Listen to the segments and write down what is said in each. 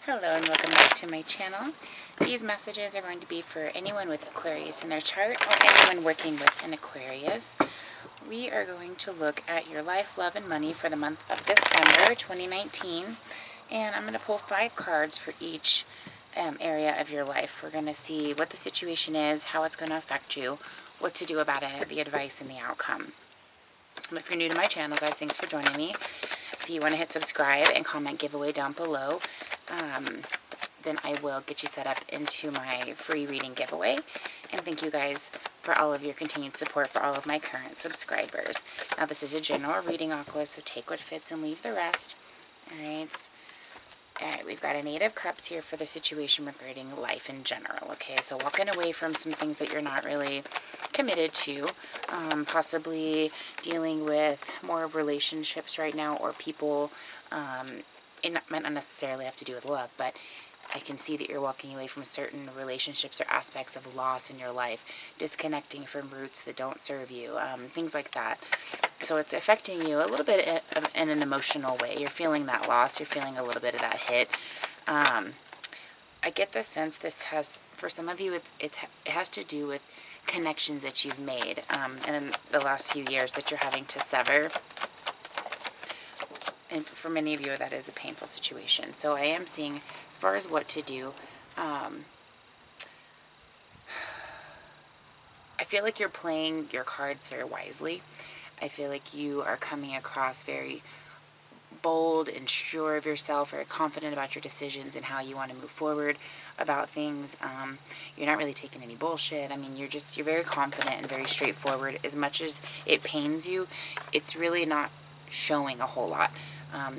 Hello and welcome back to my channel. These messages are going to be for anyone with Aquarius in their chart or anyone working with an Aquarius. We are going to look at your life, love, and money for the month of December 2019. And I'm going to pull 5 cards for each area of your life. We're going to see what the situation is, how it's going to affect you, what to do about it, the advice, and the outcome. And if you're new to my channel, guys, thanks for joining me. If you want to hit subscribe and comment giveaway down below, then I will get you set up into my free reading giveaway. And thank you guys for all of your continued support for all of my current subscribers. Now this is a general reading, Aqua, so take what fits and leave the rest. Alright, we've got an 8 of Cups here for the situation regarding life in general. Okay, so walking away from some things that you're not really committed to, possibly dealing with more of relationships right now, or people, it might not necessarily have to do with love, but I can see that you're walking away from certain relationships or aspects of loss in your life, disconnecting from roots that don't serve you, things like that. So it's affecting you a little bit in an emotional way. You're feeling that loss, you're feeling a little bit of that hit. I get the sense this has, for some of you, it has to do with connections that you've made in the last few years that you're having to sever. And for many of you, that is a painful situation. So I am seeing, as far as what to do, I feel like you're playing your cards very wisely. I feel like you are coming across very bold and sure of yourself, very confident about your decisions and how you want to move forward about things. You're not really taking any bullshit. I mean, you're very confident and very straightforward. As much as it pains you, it's really not showing a whole lot.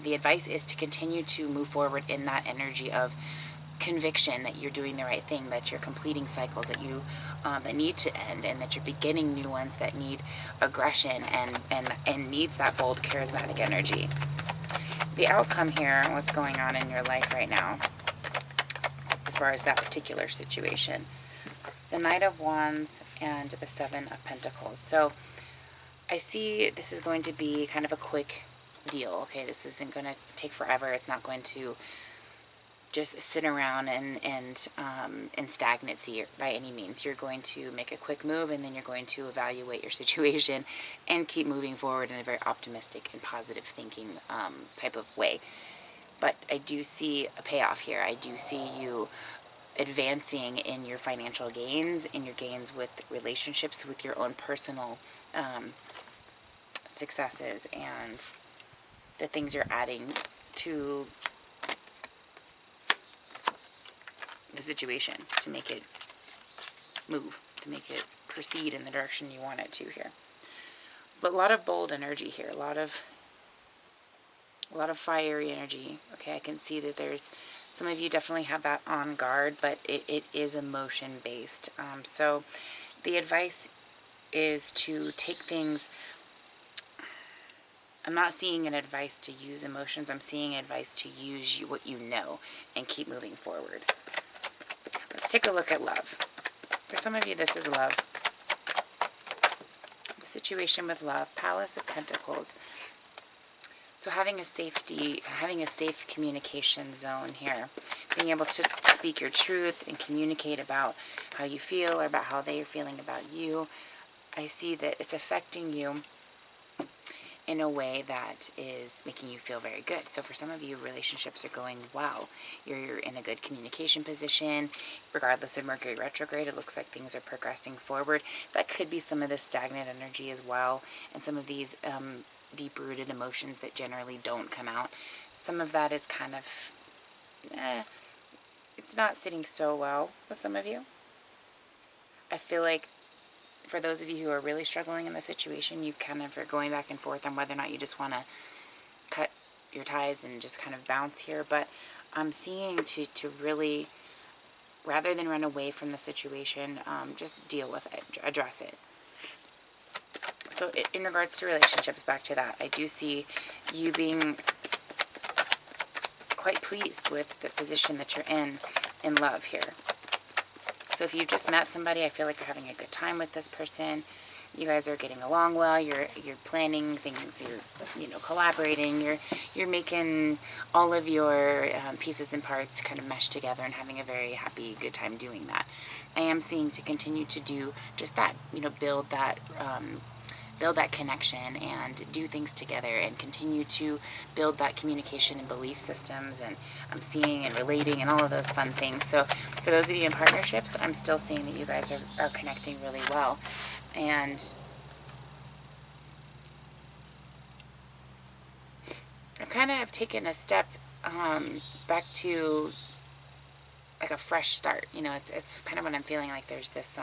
The advice is to continue to move forward in that energy of conviction that you're doing the right thing, that you're completing cycles that you that need to end, and that you're beginning new ones that need aggression and needs that bold, charismatic energy. The outcome here, what's going on in your life right now, as far as that particular situation, the Knight of Wands and the 7 of Pentacles. So I see this is going to be kind of a quick deal. Okay, this isn't going to take forever. It's not going to just sit around and in stagnancy by any means. You're going to make a quick move, and then you're going to evaluate your situation and keep moving forward in a very optimistic and positive thinking type of way. But I do see a payoff here. I do see you advancing in your financial gains, in your gains with relationships, with your own personal successes, and the things you're adding to the situation to make it move, to make it proceed in the direction you want it to here. But a lot of bold energy here, a lot of fiery energy. Okay, I can see that there's some of you definitely have that on guard, but it is emotion based. So the advice is to take things. I'm not seeing an advice to use emotions. I'm seeing advice to use what you know and keep moving forward. Let's take a look at love. For some of you, this is love. The situation with love, Palace of Pentacles. So having a safe communication zone here. Being able to speak your truth and communicate about how you feel or about how they are feeling about you. I see that it's affecting you in a way that is making you feel very good. So for some of you, relationships are going well. You're in a good communication position. Regardless of Mercury retrograde, it looks like things are progressing forward. That could be some of the stagnant energy as well, and some of these deep-rooted emotions that generally don't come out. Some of that is kind of, it's not sitting so well with some of you. I feel like for those of you who are really struggling in the situation, you kind of are going back and forth on whether or not you just want to cut your ties and just kind of bounce here. But I'm seeing to really, rather than run away from the situation, just deal with it, address it. So in regards to relationships, back to that, I do see you being quite pleased with the position that you're in love here. So if you just met somebody, I feel like you're having a good time with this person. You guys are getting along well. You're planning things. You're collaborating. You're making all of your pieces and parts kind of mesh together and having a very happy, good time doing that. I am seeing to continue to do just that. Build that connection and do things together and continue to build that communication and belief systems, and I'm seeing and relating and all of those fun things. So for those of you in partnerships, I'm still seeing that you guys are connecting really well. And I've kind of taken a step back to like a fresh start. It's kind of what I'm feeling like. There's this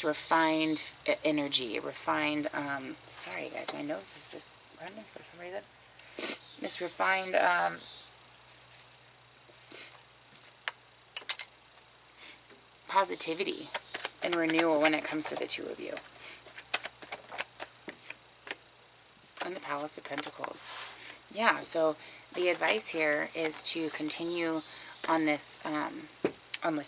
refined energy, refined, sorry guys, my nose is just running for some reason. This refined, positivity and renewal when it comes to the two of you. And the Palace of Pentacles. Yeah, so the advice here is to continue on this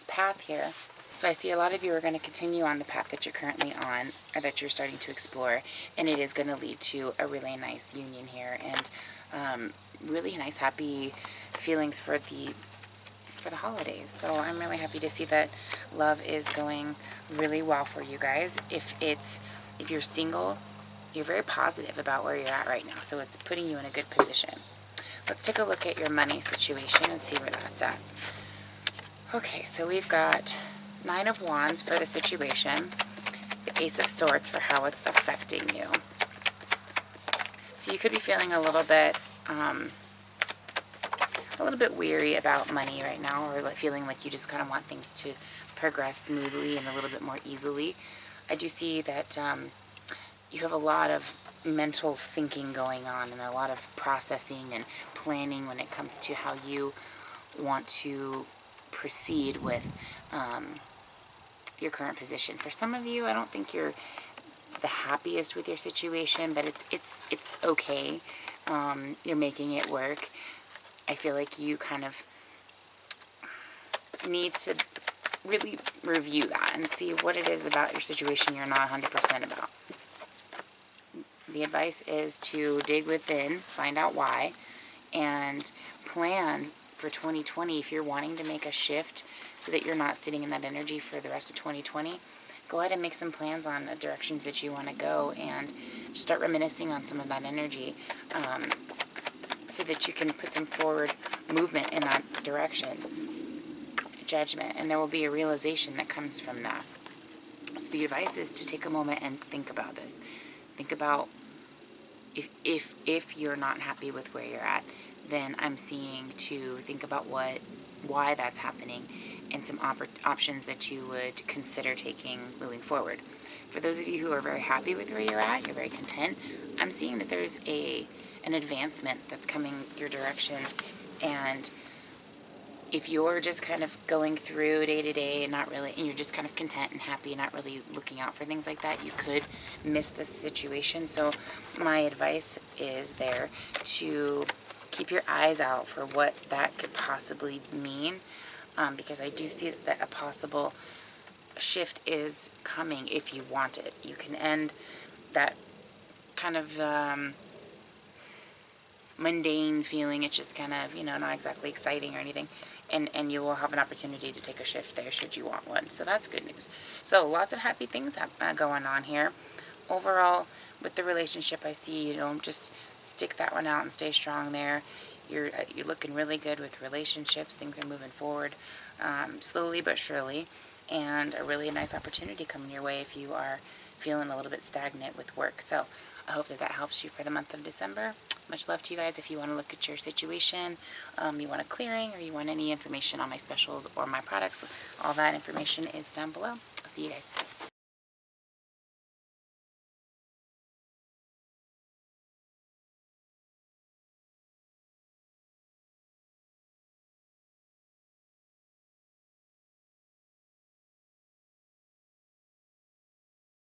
path here. So I see a lot of you are going to continue on the path that you're currently on, or that you're starting to explore, and it is going to lead to a really nice union here, and really nice, happy feelings for the holidays. So I'm really happy to see that love is going really well for you guys. If you're single, you're very positive about where you're at right now, so it's putting you in a good position. Let's take a look at your money situation and see where that's at. Okay, so we've got 9 of Wands for the situation, the Ace of Swords for how it's affecting you. So you could be feeling a little bit weary about money right now, or feeling like you just kind of want things to progress smoothly and a little bit more easily. I do see that you have a lot of mental thinking going on and a lot of processing and planning when it comes to how you want to proceed with your current position. For some of you, I don't think you're the happiest with your situation, but it's okay. You're making it work. I feel like you kind of need to really review that and see what it is about your situation you're not 100% about. The advice is to dig within, find out why, and plan for 2020. If you're wanting to make a shift so that you're not sitting in that energy for the rest of 2020, go ahead and make some plans on the directions that you want to go and start reminiscing on some of that energy, so that you can put some forward movement in that direction, judgment, and there will be a realization that comes from that. So the advice is to take a moment and think about this. Think about if you're not happy with where you're at, then I'm seeing to think about why that's happening and some options that you would consider taking moving forward. For those of you who are very happy with where you're at, you're very content, I'm seeing that there's an advancement that's coming your direction, and if you're just kind of going through day to day and you're just kind of content and happy and not really looking out for things like that, you could miss this situation. So my advice is there to keep your eyes out for what that could possibly mean, because I do see that a possible shift is coming if you want it. You can end that kind of mundane feeling. It's just kind of, not exactly exciting or anything. And you will have an opportunity to take a shift there should you want one. So that's good news. So lots of happy things going on here. Overall, with the relationship, I see just stick that one out and stay strong there. You're looking really good with relationships. Things are moving forward slowly but surely. And a really nice opportunity coming your way if you are feeling a little bit stagnant with work. So I hope that helps you for the month of December. Much love to you guys. If you want to look at your situation, you want a clearing, or you want any information on my specials or my products, all that information is down below. I'll see you guys.